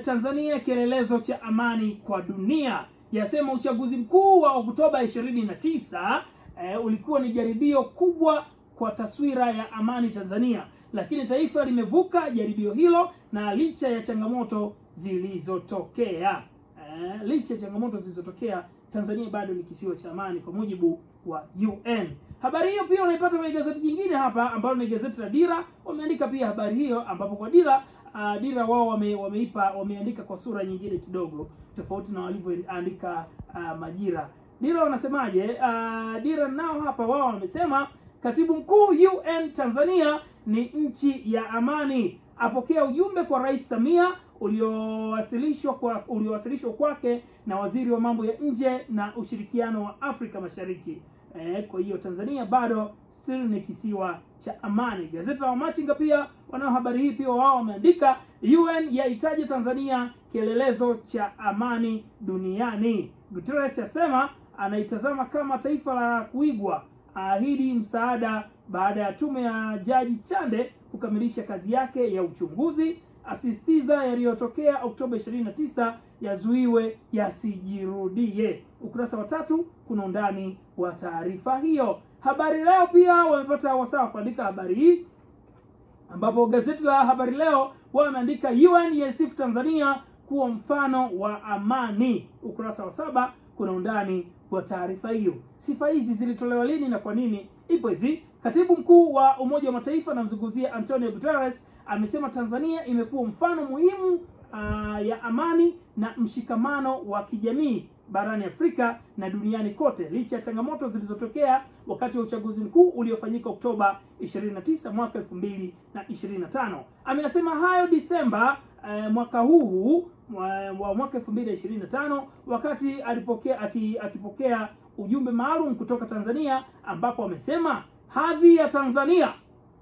Tanzania kielelezo cha amani kwa dunia. Yasema uchaguzi mkuu wa Oktoba 29 ulikuwa ni jaribio kubwa kwa taswira ya amani Tanzania, lakini taifa limevuka jaribio hilo na licha ya changamoto zilizotokea Tanzania bado ni kisiwa cha amani kwa mujibu wa UN. Habari hiyo pia unaipata kwenye gazeti jingine hapa ambalo ni gazeti la Dira. Wameandika pia habari hiyo, ambapo kwa Dira wao wameandika kwa sura nyingine kidogo tofauti na walivyoandika Majira. Dira wanasemaje? Dira nao hapa wao wamesema Katibu Mkuu UN, Tanzania ni nchi ya amani, apokea ujumbe kwa Rais Samia uliowasilishwa kwake na Waziri wa Mambo ya Nje na Ushirikiano wa Afrika Mashariki. Kwa hiyo Tanzania bado still ni kisiwa cha amani. Gazeti la Wamachinga pia wanao habari hii, pia wao wameandika UN yahitaji Tanzania kielelezo cha amani duniani. Guterres yasema anaitazama kama taifa la kuigwa, ahidi msaada baada ya tume ya Jaji Chande kukamilisha kazi yake ya uchunguzi, asisitiza yaliyotokea Oktoba 29 yazuiwe yasijirudie. Ukurasa wa 3 kuna undani wa taarifa hiyo. Habari Leo pia wamepata wasaa kuandika habari hii, ambapo gazeti la Habari Leo wameandika UN yasifu Tanzania kuwa mfano wa amani. Ukurasa wa 7 kuna undani wa taarifa hiyo. Sifa hizi zilitolewa lini na kwa nini? Ipo hivi: Katibu Mkuu wa Umoja wa Mataifa namzungumzia Antonio Guterres amesema Tanzania imekuwa mfano muhimu ya amani na mshikamano wa kijamii barani Afrika na duniani kote, licha ya changamoto zilizotokea wakati wa uchaguzi mkuu uliofanyika Oktoba 29 mwaka 2025. Ameyasema hayo Disemba mwaka huu wa mwaka 2025 wakati akipokea ujumbe maalum kutoka Tanzania, ambapo amesema hadhi ya Tanzania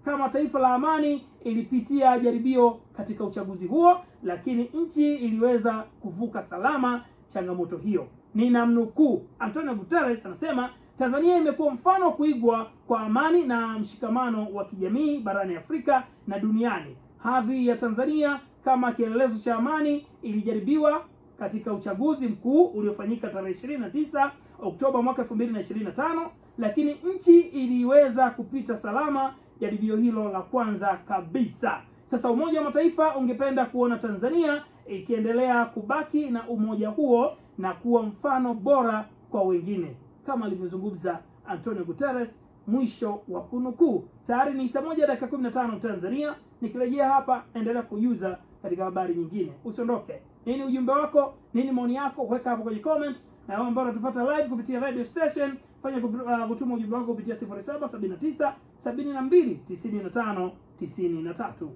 kama taifa la amani ilipitia jaribio katika uchaguzi huo, lakini nchi iliweza kuvuka salama changamoto hiyo. Ninamnukuu, Antonio Guterres anasema Tanzania imekuwa mfano wa kuigwa kwa amani na mshikamano wa kijamii barani Afrika na duniani. Hadhi ya Tanzania kama kielelezo cha amani ilijaribiwa katika uchaguzi mkuu uliofanyika tarehe 29 Oktoba mwaka 2025, lakini nchi iliweza kupita salama jaribio hilo la kwanza kabisa. Sasa Umoja wa Mataifa ungependa kuona Tanzania ikiendelea kubaki na umoja huo na kuwa mfano bora kwa wengine, kama alivyozungumza Antonio Guterres. Mwisho wa kunukuu. Tayari ni saa 1:15 Tanzania. Nikirejea hapa endelea kujuza katika habari nyingine. Usiondoke. Nini ujumbe wako? Nini maoni yako? Weka hapo kwenye comments. Na wao ambao wanatupata live kupitia radio station, fanya kutuma ujumbe wako kupitia 0779 72 95 93.